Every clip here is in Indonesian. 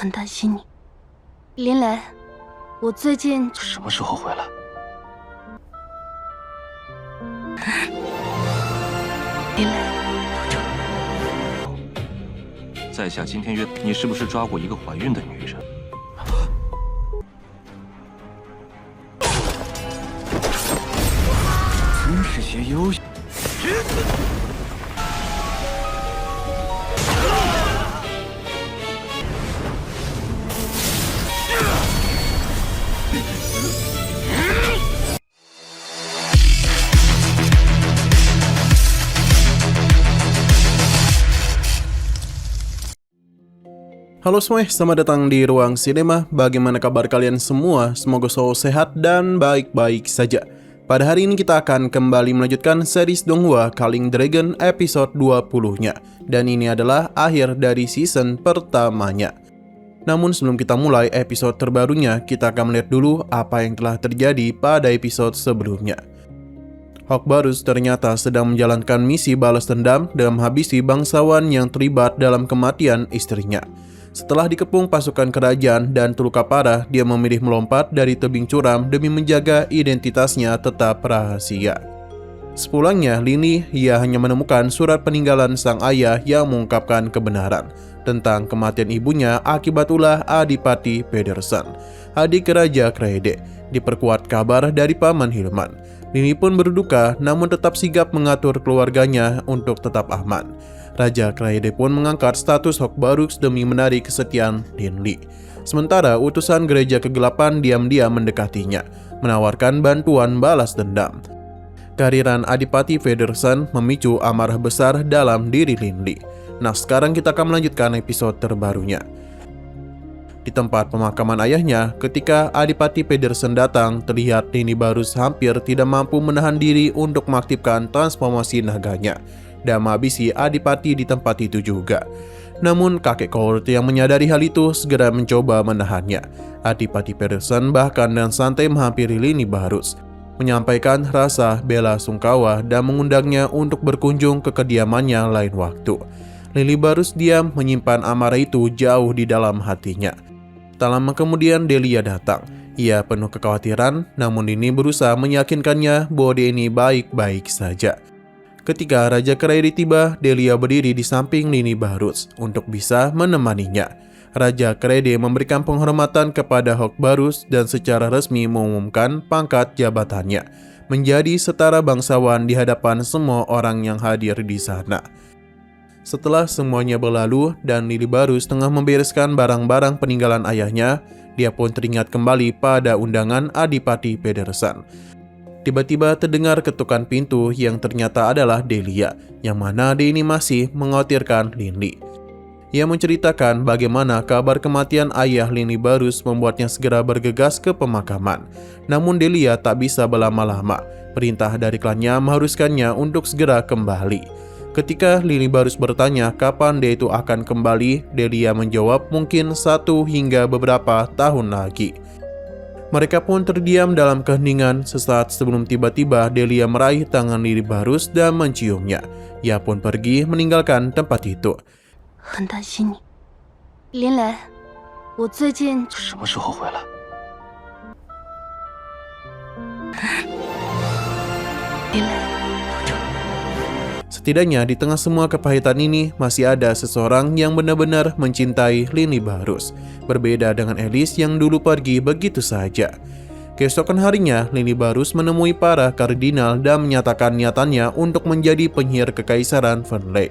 很担心你。林雷，我最近什么时候回来？林雷，在下今天约你，是不是抓过一个怀孕的女人？真是些优秀。Halo semuanya, selamat datang di Ruang Sinema. Bagaimana kabar kalian semua? Semoga selalu sehat dan baik-baik saja. Pada hari ini kita akan kembali melanjutkan series Donghua Calling Dragon episode 20-nya. Dan ini adalah akhir dari season pertamanya. Namun sebelum kita mulai episode terbarunya, kita akan melihat dulu apa yang telah terjadi pada episode sebelumnya. Hawk Barus ternyata sedang menjalankan misi balas dendam dan menghabisi bangsawan yang terlibat dalam kematian istrinya. Setelah dikepung pasukan kerajaan dan terluka parah, dia memilih melompat dari tebing curam demi menjaga identitasnya tetap rahasia. Sepulangnya Lini, ia hanya menemukan surat peninggalan sang ayah yang mengungkapkan kebenaran tentang kematian ibunya akibat ulah Adipati Pedersen, adik Raja Kraede. Diperkuat kabar dari Paman Hilman, Lini pun berduka namun tetap sigap mengatur keluarganya untuk tetap aman. Raja Kraede pun mengangkat status Hawk Barus demi menarik kesetiaan Lin Li. Sementara utusan gereja kegelapan diam-diam mendekatinya, menawarkan bantuan balas dendam. Kehadiran Adipati Pedersen memicu amarah besar dalam diri Lin Li. Nah, sekarang kita akan melanjutkan episode terbarunya. Di tempat pemakaman ayahnya, ketika Adipati Pedersen datang, terlihat Lini Barus hampir tidak mampu menahan diri untuk mengaktifkan transformasi naganya dan menghabisi Adipati di tempat itu juga. Namun kakek Court yang menyadari hal itu segera mencoba menahannya. Adipati Pedersen bahkan dengan santai menghampiri Lini Barus, menyampaikan rasa bela sungkawa dan mengundangnya untuk berkunjung ke kediamannya lain waktu. Lini Barus diam menyimpan amarah itu jauh di dalam hatinya. Tak lama kemudian Delia datang. Ia penuh kekhawatiran, namun Lini berusaha meyakinkannya bahwa dia ini baik-baik saja. Ketika Raja Kraede tiba, Delia berdiri di samping Lini Barus untuk bisa menemaninya. Raja Kraede memberikan penghormatan kepada Hawk Barus dan secara resmi mengumumkan pangkat jabatannya menjadi setara bangsawan di hadapan semua orang yang hadir di sana. Setelah semuanya berlalu dan Lini Barus tengah membereskan barang-barang peninggalan ayahnya, dia pun teringat kembali pada undangan Adipati Pedersen. Tiba-tiba terdengar ketukan pintu yang ternyata adalah Delia, yang mana dia ini masih mengkhawatirkan Lin Li. Ia menceritakan bagaimana kabar kematian ayah Lini Barus membuatnya segera bergegas ke pemakaman. Namun Delia tak bisa berlama-lama, perintah dari klannya mengharuskannya untuk segera kembali. Ketika Lini Barus bertanya kapan dia itu akan kembali, Delia menjawab mungkin 1 hingga beberapa tahun lagi. Mereka pun terdiam dalam keheningan sesaat sebelum tiba-tiba Delia meraih tangan Lini Barus dan menciumnya. Ia pun pergi meninggalkan tempat itu. 很担心你。林雷，我最近什么时候回来？林雷。 Setidaknya di tengah semua kepahitan ini masih ada seseorang yang benar-benar mencintai Lini Barus. Berbeda dengan Alice yang dulu pergi begitu saja. Keesokan harinya, Lini Barus menemui para kardinal dan menyatakan niatannya untuk menjadi penyihir kekaisaran Fernley.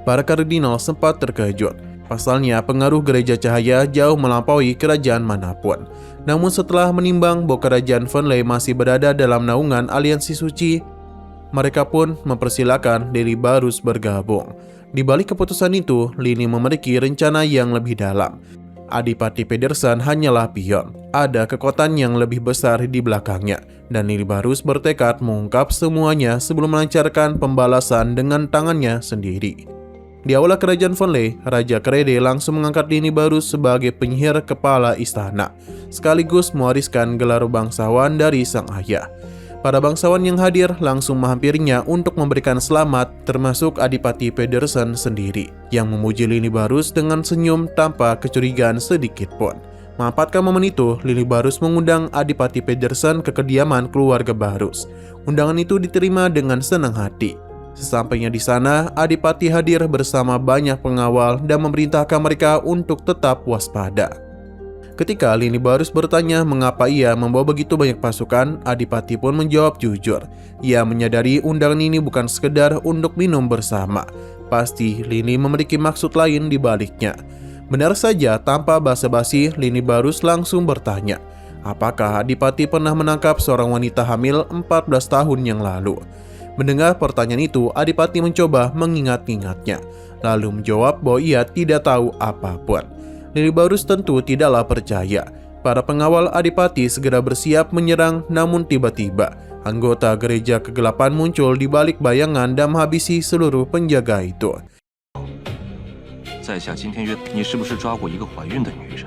Para kardinal sempat terkejut. Pasalnya pengaruh gereja cahaya jauh melampaui kerajaan manapun. Namun setelah menimbang bahwa kerajaan Fernley masih berada dalam naungan aliansi suci, mereka pun mempersilahkan Lini Barus bergabung. Di balik keputusan itu, Lini memiliki rencana yang lebih dalam. Adipati Pedersen hanyalah pion. Ada kekuatan yang lebih besar di belakangnya. Dan Lini Barus bertekad mengungkap semuanya sebelum melancarkan pembalasan dengan tangannya sendiri. Di aula kerajaan Fernley, Raja Kraede langsung mengangkat Lini Barus sebagai penyihir kepala istana, sekaligus mewariskan gelar bangsawan dari sang ayah. Para bangsawan yang hadir langsung menghampirinya untuk memberikan selamat, termasuk Adipati Pedersen sendiri, yang memuji Lini Barus dengan senyum tanpa kecurigaan sedikit pun. Memanfaatkan momen itu, Lini Barus mengundang Adipati Pedersen ke kediaman keluarga Barus. Undangan itu diterima dengan senang hati. Sesampainya di sana, Adipati hadir bersama banyak pengawal dan memerintahkan mereka untuk tetap waspada. Ketika Lini Barus bertanya mengapa ia membawa begitu banyak pasukan, Adipati pun menjawab jujur. Ia menyadari undangan ini bukan sekedar untuk minum bersama. Pasti Lini memiliki maksud lain di baliknya. Benar saja, tanpa basa-basi, Lini Barus langsung bertanya, apakah Adipati pernah menangkap seorang wanita hamil 14 tahun yang lalu? Mendengar pertanyaan itu, Adipati mencoba mengingat-ingatnya, lalu menjawab bahwa ia tidak tahu apapun. Lini Barus tentu tidaklah percaya. Para pengawal Adipati segera bersiap menyerang, namun tiba-tiba anggota gereja kegelapan muncul di balik bayangan dan menghabisi seluruh penjaga itu. 在下今天约你是不是抓过一个怀孕的女人？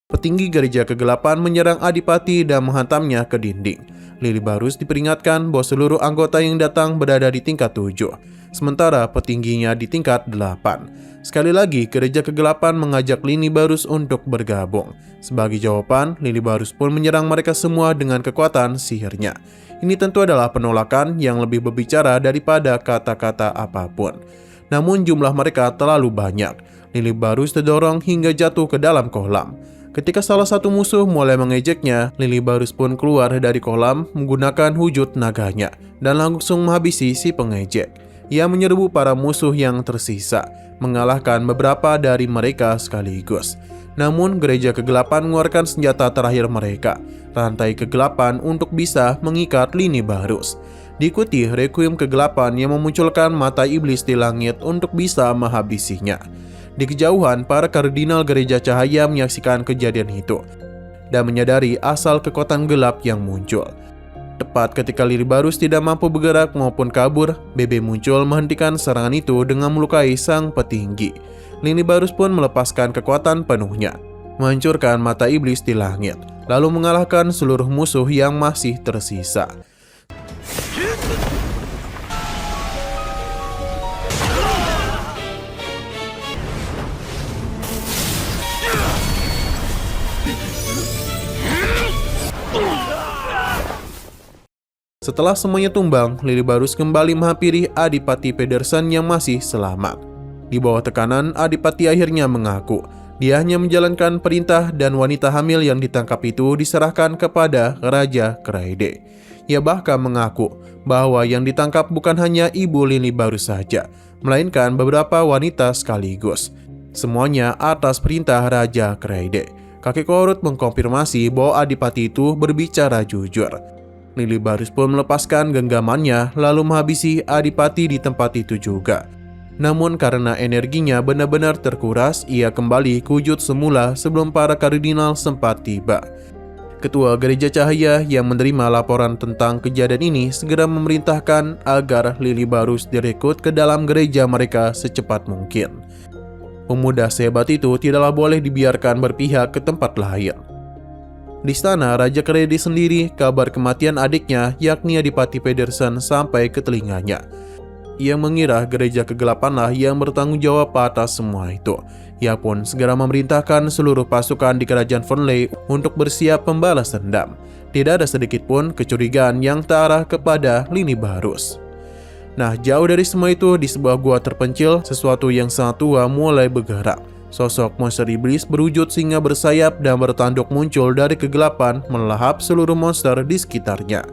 Petinggi gereja kegelapan menyerang Adipati dan menghantamnya ke dinding. Lini Barus diperingatkan bahwa seluruh anggota yang datang berada di tingkat 7, sementara petingginya di tingkat 8. Sekali lagi, gereja kegelapan mengajak Lini Barus untuk bergabung. Sebagai jawaban, Lini Barus pun menyerang mereka semua dengan kekuatan sihirnya. Ini tentu adalah penolakan yang lebih berbicara daripada kata-kata apapun. Namun jumlah mereka terlalu banyak. Lini Barus terdorong hingga jatuh ke dalam kolam. Ketika salah satu musuh mulai mengejeknya, Lini Barus pun keluar dari kolam menggunakan wujud naganya dan langsung menghabisi si pengejek. Ia menyerbu para musuh yang tersisa, mengalahkan beberapa dari mereka sekaligus. Namun gereja kegelapan mengeluarkan senjata terakhir mereka, rantai kegelapan, untuk bisa mengikat Lini Barus. Diikuti requiem kegelapan yang memunculkan mata iblis di langit untuk bisa menghabisinya. Di kejauhan, para kardinal gereja cahaya menyaksikan kejadian itu dan menyadari asal kekuatan gelap yang muncul. Tepat ketika Lini Barus tidak mampu bergerak maupun kabur, Bebe muncul menghentikan serangan itu dengan melukai sang petinggi. Lini Barus pun melepaskan kekuatan penuhnya, menghancurkan mata iblis di langit, lalu mengalahkan seluruh musuh yang masih tersisa. Setelah semuanya tumbang, Lini Barus kembali menghampiri Adipati Pedersen yang masih selamat. Di bawah tekanan, Adipati akhirnya mengaku dia hanya menjalankan perintah dan wanita hamil yang ditangkap itu diserahkan kepada Raja Kraide. Ia bahkan mengaku bahwa yang ditangkap bukan hanya ibu Lini Barus saja, melainkan beberapa wanita sekaligus. Semuanya atas perintah Raja Kraide. Kakek Korut mengkonfirmasi bahwa Adipati itu berbicara jujur. Lini Barus pun melepaskan genggamannya lalu menghabisi Adipati di tempat itu juga. Namun karena energinya benar-benar terkuras, ia kembali ke wujud semula sebelum para kardinal sempat tiba. Ketua Gereja Cahaya yang menerima laporan tentang kejadian ini segera memerintahkan agar Lini Barus direkrut ke dalam gereja mereka secepat mungkin. Pemuda sehebat itu tidaklah boleh dibiarkan berpihak ke tempat lain. Di sana, Raja Kraide sendiri, kabar kematian adiknya, yakni Adipati Pedersen, sampai ke telinganya. Ia mengira gereja kegelapanlah yang bertanggung jawab atas semua itu. Ia pun segera memerintahkan seluruh pasukan di kerajaan Fernley untuk bersiap membalas dendam. Tidak ada sedikit pun kecurigaan yang terarah kepada Lini Barus. Nah, jauh dari semua itu, di sebuah gua terpencil, sesuatu yang sangat tua mulai bergerak. Sosok monster iblis berwujud singa bersayap dan bertanduk muncul dari kegelapan melahap seluruh monster di sekitarnya.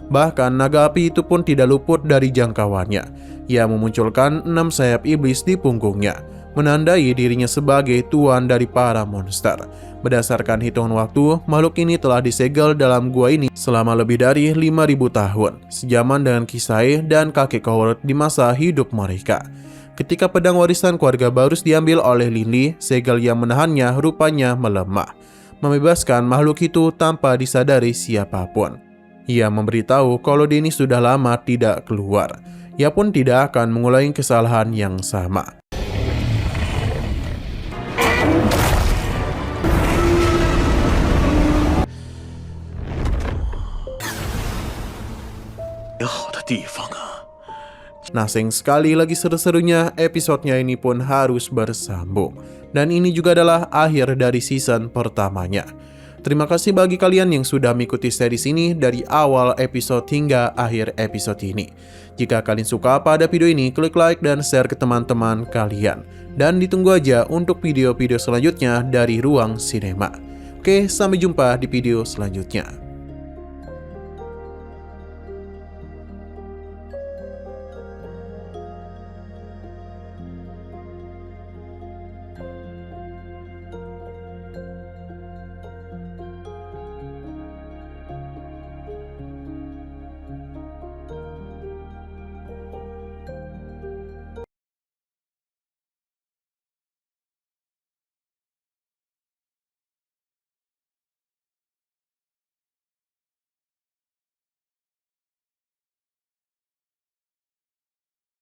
Bahkan naga api itu pun tidak luput dari jangkauannya. Ia memunculkan 6 sayap iblis di punggungnya, menandai dirinya sebagai tuan dari para monster. Berdasarkan hitungan waktu, makhluk ini telah disegel dalam gua ini selama lebih dari 5.000 tahun, sejaman dengan Kisai dan kakek Howard di masa hidup mereka. Ketika pedang warisan keluarga Barus diambil oleh Lini, segel yang menahannya rupanya melemah, membebaskan makhluk itu tanpa disadari siapapun. Ia memberitahu kalau Denny sudah lama tidak keluar. Ia pun tidak akan mengulangi kesalahan yang sama. 好的地方啊。 Nah, sayang sekali lagi seru-serunya episodenya ini pun harus bersambung. Dan ini juga adalah akhir dari season pertamanya. Terima kasih bagi kalian yang sudah mengikuti series ini dari awal episode hingga akhir episode ini. Jika kalian suka pada video ini, klik like dan share ke teman-teman kalian. Dan ditunggu aja untuk video-video selanjutnya dari Ruang Sinema. Oke, sampai jumpa di video selanjutnya.